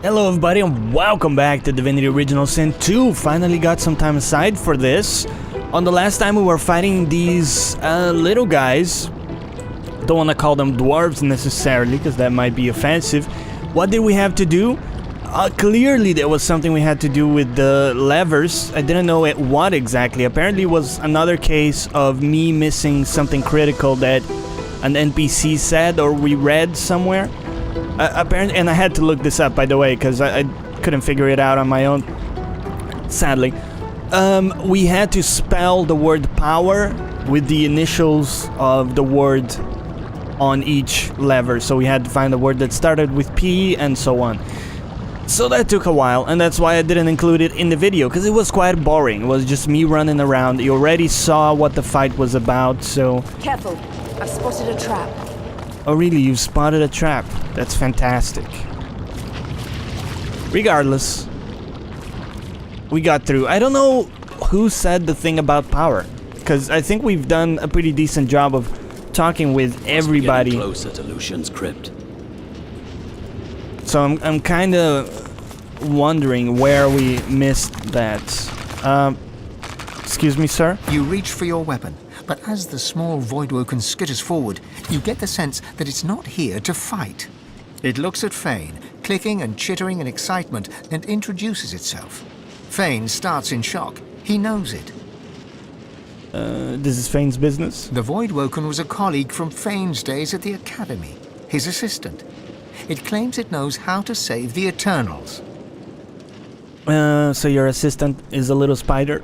Hello everybody and welcome back to Divinity Original Sin 2. Finally got some time aside for this. On the last time we were fighting these little guys. Don't want to call them dwarves necessarily because that might be offensive. What did we have to do? Clearly there was something we had to do with the levers. I didn't know what exactly. Apparently it was another case of me missing something critical that an NPC said or we read somewhere. Apparently, and I had to look this up, by the way, because I couldn't figure it out on my own, sadly. We had to spell the word power with the initials of the word on each lever. So we had to find a word that started with P and so on. So that took a while, and that's why I didn't include it in the video, because it was quite boring. It was just me running around. You already saw what the fight was about, so... Careful, I've spotted a trap. Oh really, you've spotted a trap. That's fantastic. Regardless, we got through. I don't know who said the thing about power, because I think we've done a pretty decent job of talking with everybody. Closer to Lucian's crypt. So I'm kind of wondering where we missed that. Excuse me, sir? You reach for your weapon, but as the small Voidwoken skitters forward, you get the sense that it's not here to fight. It looks at Fane, clicking and chittering in excitement, and introduces itself. Fane starts in shock. He knows it. This is Fane's business? The Voidwoken was a colleague from Fane's days at the Academy, his assistant. It claims it knows how to save the Eternals. So your assistant is a little spider?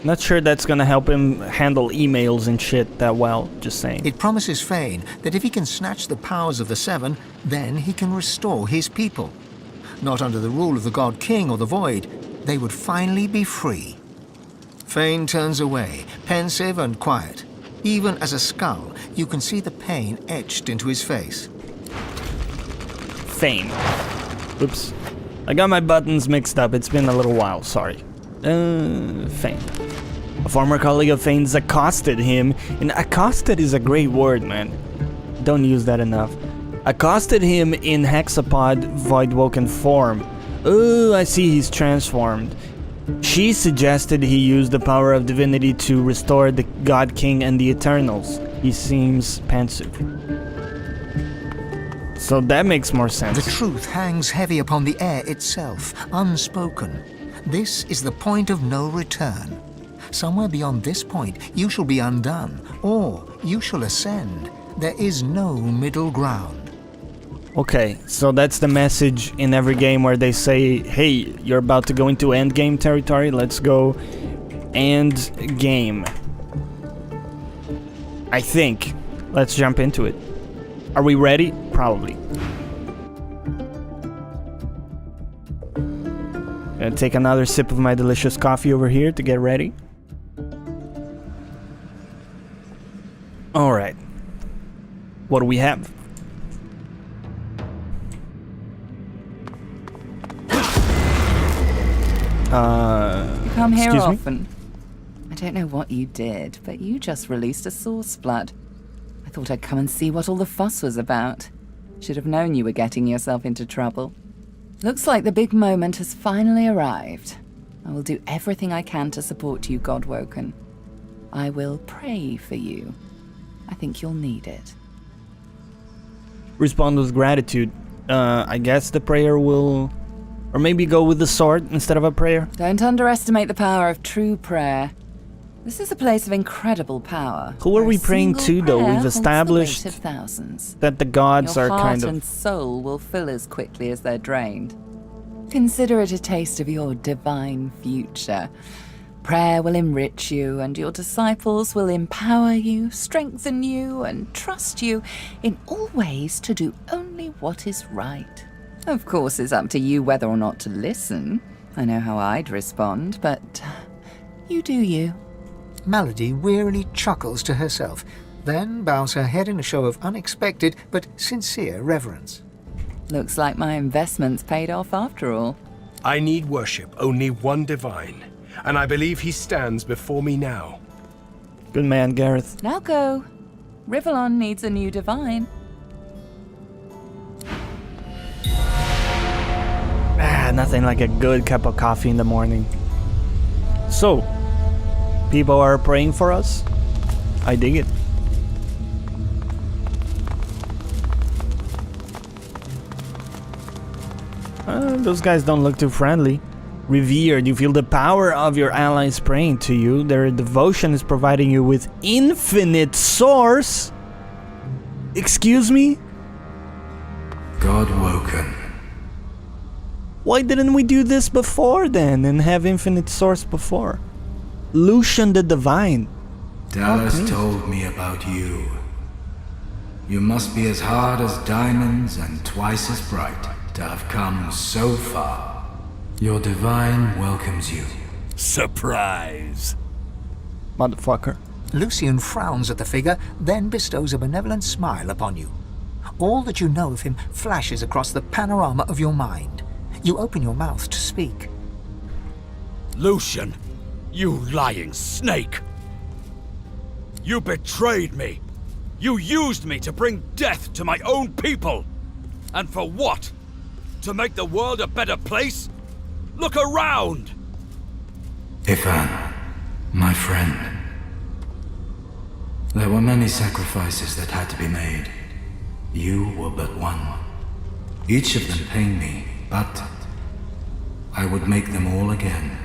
Not sure that's gonna help him handle emails and shit that well, just saying. It promises Fane that if he can snatch the powers of the Seven, then he can restore his people. Not under the rule of the God King or the Void, they would finally be free. Fane turns away, pensive and quiet. Even as a skull, you can see the pain etched into his face. Fane. Oops. I got my buttons mixed up, it's been a little while, sorry. Fane. A former colleague of Fane's accosted him, and accosted is a great word, man. Don't use that enough. Accosted him in hexapod Voidwoken form. Oh, I see he's transformed. She suggested he use the power of divinity to restore the God King and the Eternals. He seems pensive. So that makes more sense. The truth hangs heavy upon the air itself, unspoken. This is the point of no return. Somewhere beyond this point, you shall be undone, or you shall ascend. There is no middle ground. Okay, so that's the message in every game where they say, hey, you're about to go into endgame territory, let's go end game. I think. Let's jump into it. Are we ready? Probably. Gonna take another sip of my delicious coffee over here to get ready. Alright. What do we have? You come here excuse me? often. I don't know what you did, but you just released a source blood. I thought I'd come and see what all the fuss was about. Should have known you were getting yourself into trouble. Looks like the big moment has finally arrived. I will do everything I can to support you, Godwoken. I will pray for you. I think you'll need it. Respond with gratitude. I guess the prayer will... Or maybe go with the sword instead of a prayer? Don't underestimate the power of true prayer. This is a place of incredible power. Who are we praying to, though? We've established that the gods are kind of... Your heart and soul will fill as quickly as they're drained. Consider it a taste of your divine future. Prayer will enrich you, and your disciples will empower you, strengthen you, and trust you in all ways to do only what is right. Of course, it's up to you whether or not to listen. I know how I'd respond, but you do you. Melody wearily chuckles to herself, then bows her head in a show of unexpected but sincere reverence. Looks like my investment's paid off after all. I need worship only one divine, and I believe he stands before me now. Good man, Gareth. Now go. Rivellon needs a new divine. Nothing like a good cup of coffee in the morning. So, people are praying for us. I dig it. Those guys don't look too friendly. Revered, you feel the power of your allies praying to you. Their devotion is providing you with infinite source. Excuse me? God woken. Why didn't we do this before then and have infinite source before? Lucian the Divine. Dallas told me about you. You must be as hard as diamonds and twice as bright to have come so far. Your divine welcomes you. Surprise! Motherfucker. Lucian frowns at the figure, then bestows a benevolent smile upon you. All that you know of him flashes across the panorama of your mind. You open your mouth to speak. Lucian, you lying snake! You betrayed me! You used me to bring death to my own people! And for what? To make the world a better place? Look around! Ifan, my friend. There were many sacrifices that had to be made. You were but one. Each of them pain me, but I would make them all again.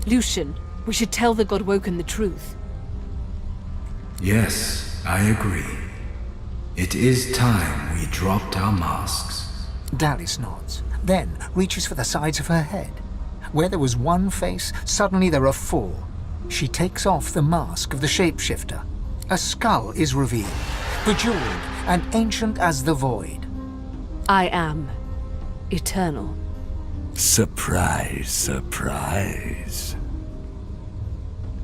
Lucian, we should tell the Godwoken the truth. Yes, I agree. It is time we dropped our masks. Dallas nods, then reaches for the sides of her head. Where there was one face, suddenly there are four. She takes off the mask of the shapeshifter. A skull is revealed, bejeweled and ancient as the void. I am eternal. Surprise, surprise.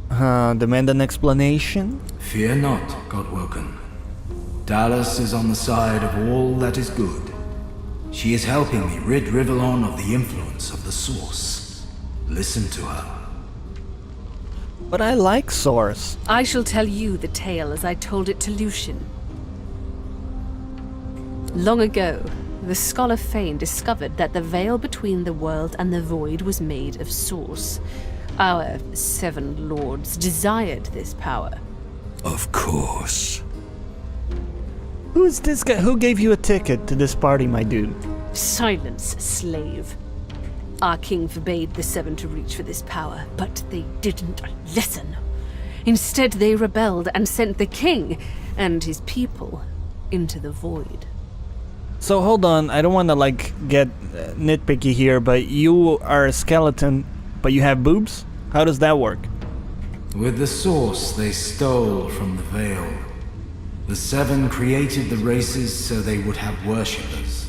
Demand an explanation? Fear not, Godwoken. Dallas is on the side of all that is good. She is helping me rid Rivellon of the influence of the Source. Listen to her. But I like Source. I shall tell you the tale as I told it to Lucian. Long ago, the scholar Fane discovered that the veil between the world and the void was made of Source. Our 7 lords desired this power. Of course. Who is this guy? Who gave you a ticket to this party, my dude? Silence, slave. Our king forbade the 7 to reach for this power, but they didn't listen. Instead, they rebelled and sent the king and his people into the void. So hold on, I don't want to like get nitpicky here, but you are a skeleton, but you have boobs? How does that work? With the Source they stole from the veil. The 7 created the races so they would have worshippers.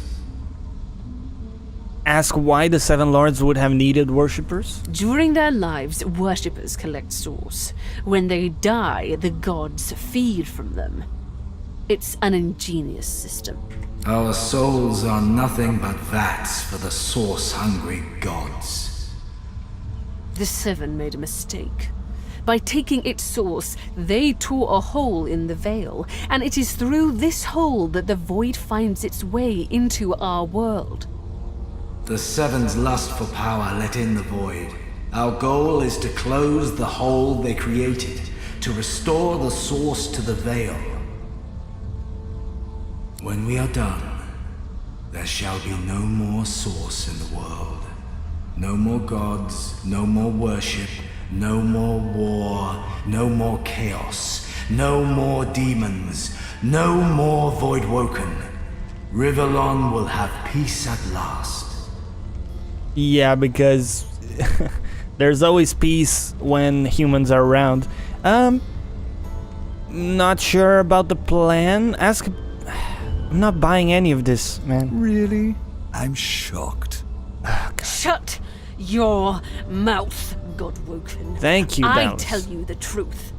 Ask why the 7 lords would have needed worshippers? During their lives, worshippers collect Source. When they die, the gods feed from them. It's an ingenious system. Our souls are nothing but vats for the Source-hungry gods. The 7 made a mistake. By taking its source, they tore a hole in the veil, and it is through this hole that the void finds its way into our world. The 7's lust for power let in the void. Our goal is to close the hole they created, to restore the Source to the veil. When we are done, there shall be no more Source in the world. No more gods, no more worship, no more war, no more chaos, no more demons, no more Voidwoken. Rivellon will have peace at last. Yeah, because there's always peace when humans are around. Not sure about the plan. I'm not buying any of this, man. Really? I'm shocked. Shut your mouth, Godwoken. Thank you, I Dallas. tell you the truth.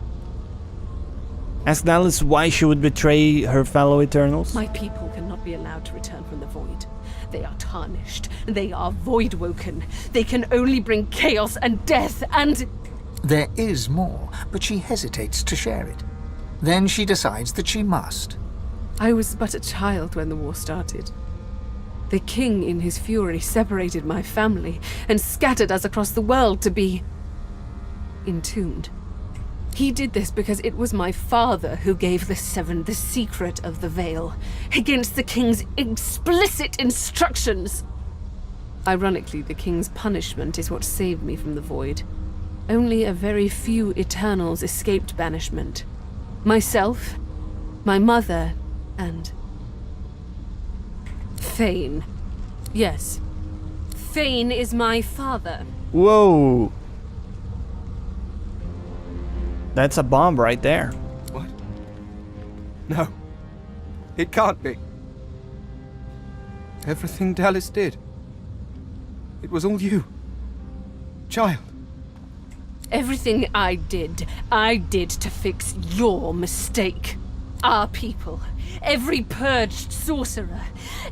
Ask Dallas why she would betray her fellow Eternals. My people cannot be allowed to return from the void. They are tarnished. They are voidwoken. They can only bring chaos and death and... There is more, but she hesitates to share it. Then she decides that she must. I was but a child when the war started. The king, in his fury, separated my family and scattered us across the world to be entombed. He did this because it was my father who gave the Seven the secret of the veil, against the king's explicit instructions. Ironically, the king's punishment is what saved me from the void. Only a very few Eternals escaped banishment. Myself, my mother, and Thane. Yes, Thane is my father. Whoa. That's a bomb right there. What? No. It can't be. Everything Dallas did. It was all you. Child. Everything I did to fix your mistake. Our people. Every purged sorcerer.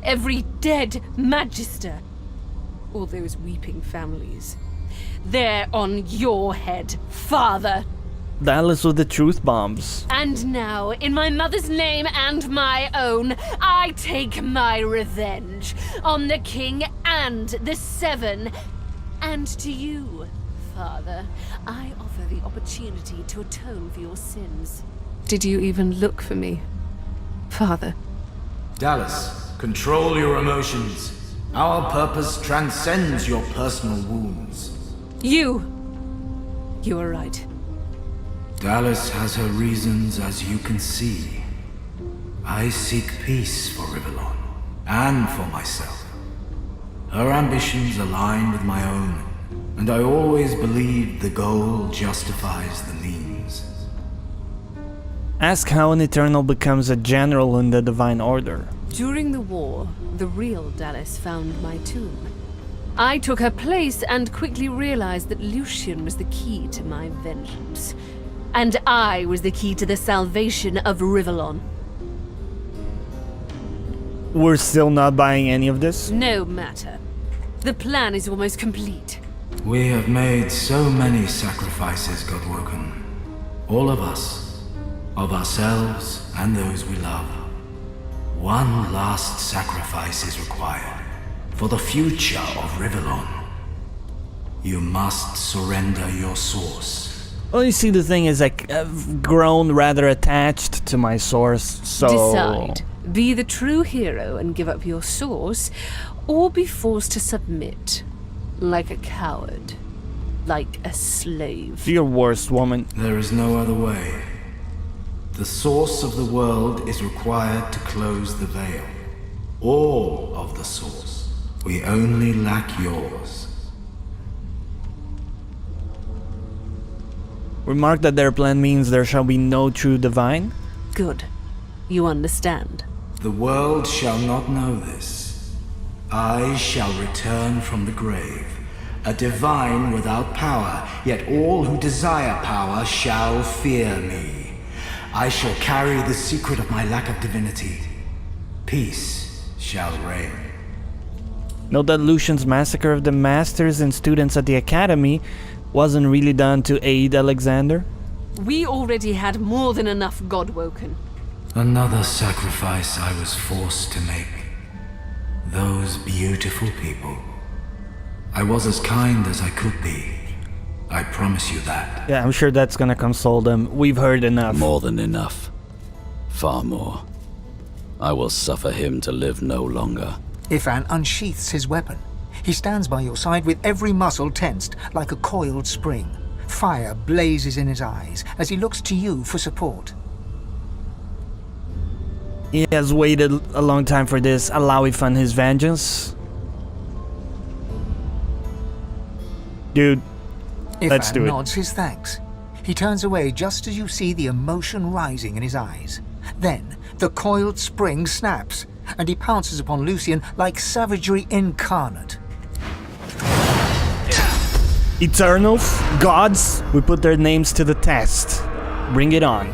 Every dead magister. All those weeping families. They're on your head, father. Dallas with the truth bombs. And now, in my mother's name and my own, I take my revenge on the king and the Seven. And to you, father, I offer the opportunity to atone for your sins. Did you even look for me, father? Dallas, control your emotions. Our purpose transcends your personal wounds. You are right. Dallas has her reasons, as you can see. I seek peace for Rivellon, and for myself. Her ambitions align with my own, and I always believed the goal justifies the means. Ask how an Eternal becomes a general in the Divine Order. During the war, the real Dallas found my tomb. I took her place and quickly realized that Lucian was the key to my vengeance. And I was the key to the salvation of Rivellon. We're still not buying any of this? No matter. The plan is almost complete. We have made so many sacrifices, Godwoken. All of us. Of ourselves and those we love. One last sacrifice is required. For the future of Rivellon. You must surrender your source. Well, you see, the thing is, I've grown rather attached to my source, so... Decide. Be the true hero and give up your source, or be forced to submit. Like a coward. Like a slave. You're worst, woman. There is no other way. The source of the world is required to close the veil. All of the source. We only lack yours. Remark that their plan means there shall be no true divine? Good. You understand. The world shall not know this. I shall return from the grave, a divine without power, yet all who desire power shall fear me. I shall carry the secret of my lack of divinity. Peace shall reign. Note that Lucian's massacre of the masters and students at the academy wasn't really done to aid Alexander. We already had more than enough Godwoken. Another sacrifice I was forced to make. Those beautiful people. I was as kind as I could be. I promise you that. Yeah, I'm sure that's gonna console them. We've heard enough. More than enough. Far more. I will suffer him to live no longer. Ifan unsheaths his weapon. He stands by your side with every muscle tensed, like a coiled spring. Fire blazes in his eyes as he looks to you for support. He has waited a long time for this. Allow Ifan his vengeance. Dude, let's do Ifan it. nods his thanks. He turns away just as you see the emotion rising in his eyes. Then, the coiled spring snaps, and he pounces upon Lucian like savagery incarnate. Eternals, gods, we put their names to the test. Bring it on.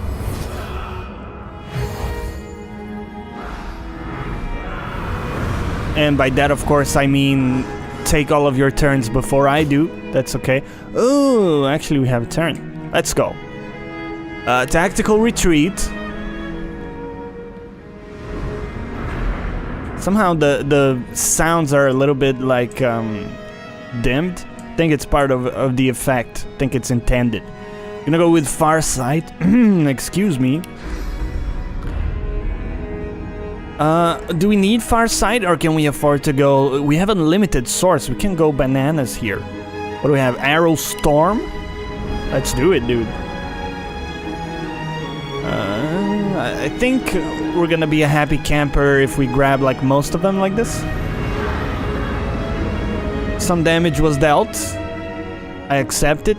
And by that, of course, I mean take all of your turns before I do. That's okay. Oh, actually, we have a turn. Let's go. Tactical retreat. Somehow the sounds are a little bit like dimmed. I think it's part of the effect. I think it's intended. Gonna go with Far Sight. Excuse me. Do we need Far Sight or can we afford to go? We have a limited source. We can go bananas here. What do we have? Arrow Storm? Let's do it, dude. I think we're gonna be a happy camper if we grab like most of them like this. Some damage was dealt. I accept it.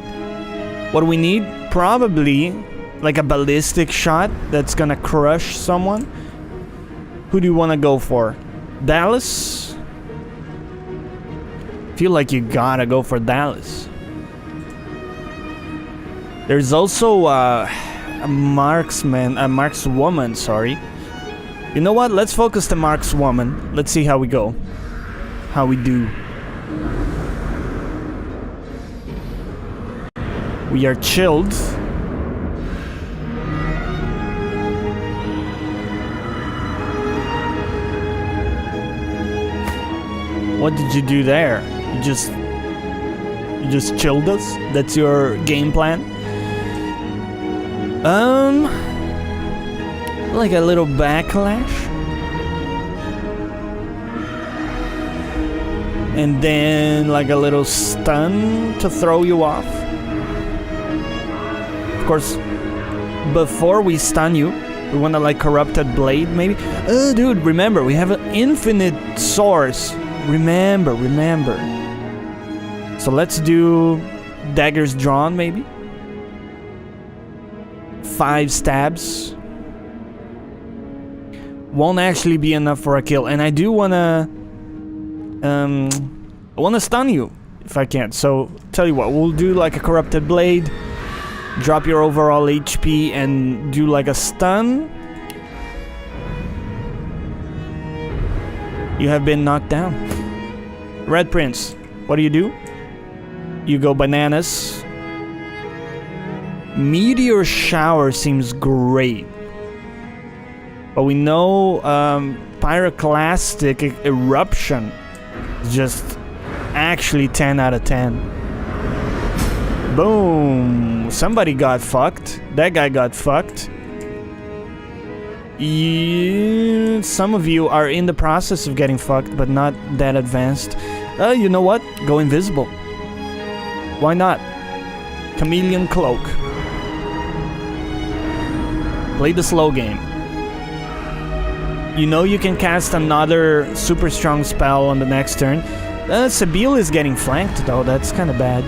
What do we need? Probably like a ballistic shot that's gonna crush someone. Who do you want to go for? Dallas? Feel like you gotta go for Dallas. There's also a markswoman, sorry. You know what? Let's focus the markswoman. Let's see how we go. How we do. We are chilled. What did you do there? You just chilled us? That's your game plan? Like a little backlash. And then like a little stun to throw you off. Of course, before we stun you, we want to like Corrupted Blade maybe. Oh dude, remember, we have an infinite source. Remember. So let's do Daggers Drawn maybe. 5 stabs. Won't actually be enough for a kill. And I do wanna stun you if I can. So tell you what, we'll do like a Corrupted Blade, drop your overall HP and do like a stun. You have been knocked down. Red Prince, what do? You go bananas. Meteor Shower seems great. But we know Pyroclastic Eruption is just actually 10 out of 10. Boom. Somebody got fucked. That guy got fucked. Some of you are in the process of getting fucked, but not that advanced. You know what? Go invisible. Why not? Chameleon Cloak. Play the slow game. You know you can cast another super strong spell on the next turn. Sabile is getting flanked though, that's kind of bad.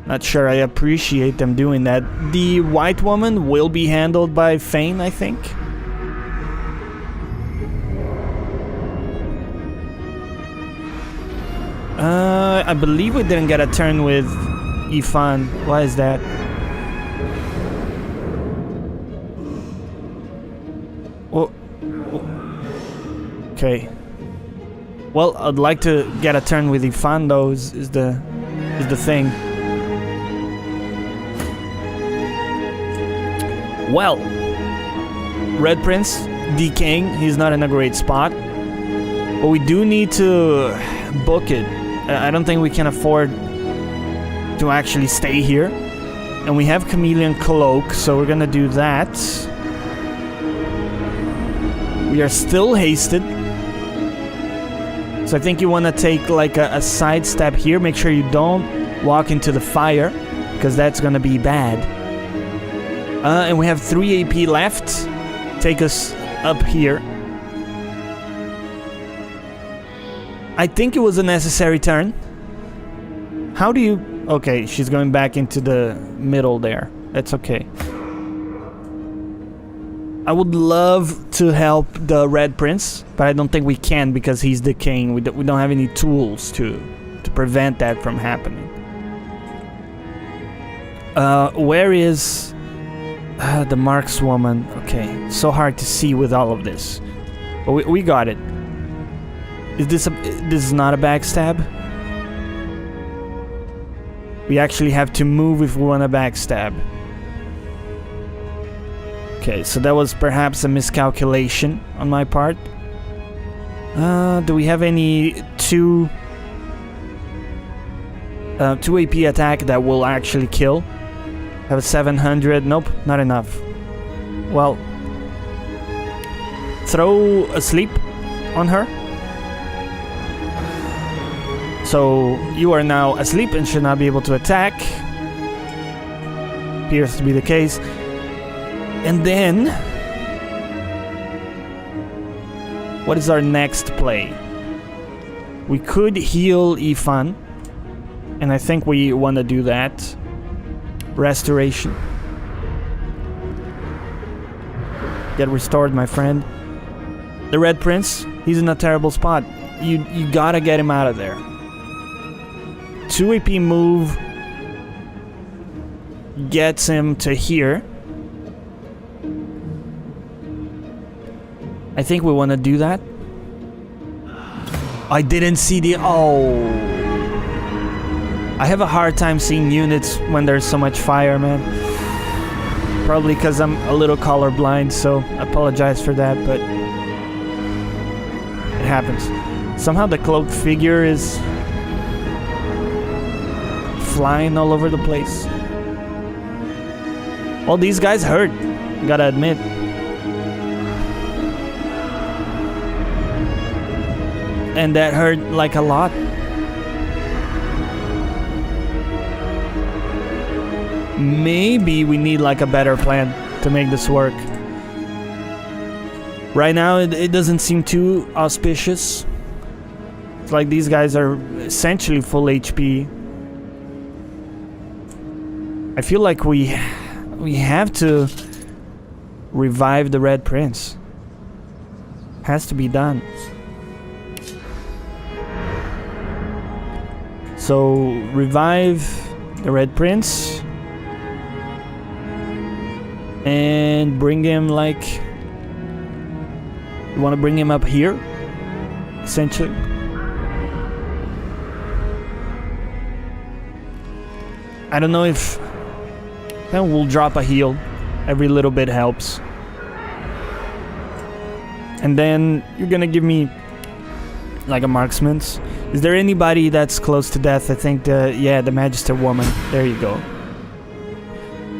Not sure I appreciate them doing that. The white woman will be handled by Fane, I think. I believe we didn't get a turn with Ifan. Why is that? Oh. Okay. Well, I'd like to get a turn with Ifan though, is the thing. Well, Red Prince decaying, he's not in a great spot. But we do need to book it. I don't think we can afford to actually stay here. And we have Chameleon Cloak, so we're gonna do that. We are still hasted. So I think you want to take like a side step here. Make sure you don't walk into the fire, because that's gonna be bad. And we have 3 AP left. Take us up here. I think it was a necessary turn. How do you... Okay, she's going back into the middle there. That's okay. I would love to help the Red Prince, but I don't think we can because he's decaying. We don't have any tools to prevent that from happening. Where is the markswoman? Okay, so hard to see with all of this. But we got it. This is not a backstab? We actually have to move if we want to backstab. Okay, so that was perhaps a miscalculation on my part. Do we have any 2 AP attack that will actually kill? Have a 700. Nope, not enough. Well, throw asleep on her. So you are now asleep and should not be able to attack. Appears to be the case. And then, what is our next play? We could heal Ifan, and I think we want to do that. Restoration. Get restored, my friend. The Red Prince, he's in a terrible spot. You gotta get him out of there. 2 AP move gets him to here. I think we want to do that. I didn't see the... Oh. I have a hard time seeing units when there's so much fire, man. Probably because I'm a little colorblind, so I apologize for that, but... it happens. Somehow the cloaked figure is... flying all over the place. Well, these guys hurt, gotta admit. And that hurt like a lot. Maybe we need like a better plan to make this work. Right now it doesn't seem too auspicious. It's like these guys are essentially full HP. I feel like we have to revive the Red Prince. Has to be done. So revive the Red Prince and bring him like... you want to bring him up here, essentially. I don't know if... then we'll drop a heal. Every little bit helps. And then you're gonna give me like a marksman's. Is there anybody that's close to death? I think the Magister woman. There you go.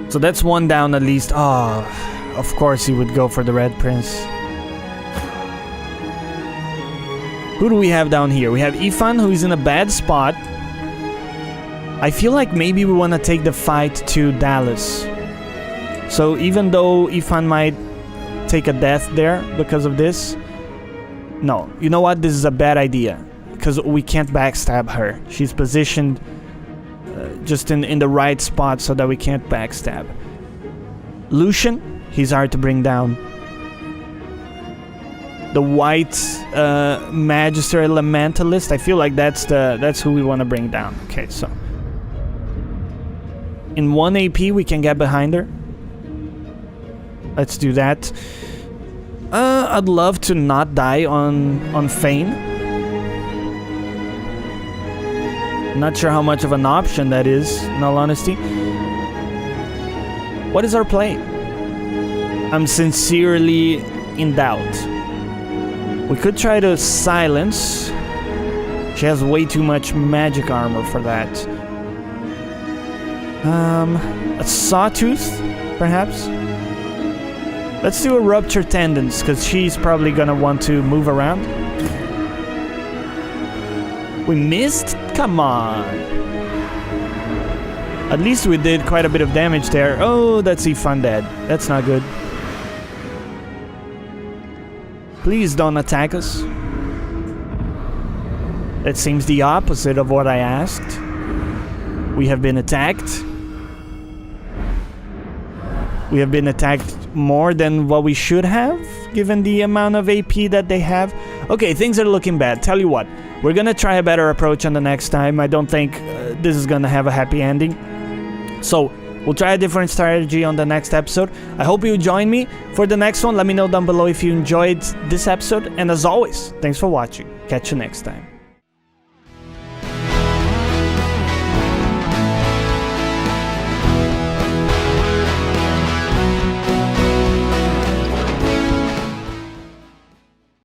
So that's 1 down at least. Oh, of course he would go for the Red Prince. Who do we have down here? We have Ifan, who is in a bad spot. I feel like maybe we want to take the fight to Dallas. So even though Ifan might take a death there because of this, no, you know what? This is a bad idea because we can't backstab her. She's positioned just in the right spot so that we can't backstab. Lucian, he's hard to bring down. The white Magister Elementalist, I feel like that's who we want to bring down. Okay, so in 1 AP we can get behind her. Let's do that. I'd love to not die on Feign. Not sure how much of an option that is, in all honesty. What is our play? I'm sincerely in doubt. We could try to silence. She has way too much magic armor for that. A sawtooth, perhaps? Let's do a rupture tendons, because she's probably gonna want to move around. We missed? Come on. At least we did quite a bit of damage there. Oh, that's Ifan dead. That's not good. Please don't attack us. That seems the opposite of what I asked. We have been attacked. We have been attacked more than what we should have, given the amount of AP that they have. Okay, things are looking bad. Tell you what, we're gonna try a better approach on the next time. I don't think this is gonna have a happy ending. So, we'll try a different strategy on the next episode. I hope you join me for the next one. Let me know down below if you enjoyed this episode. And as always, thanks for watching. Catch you next time.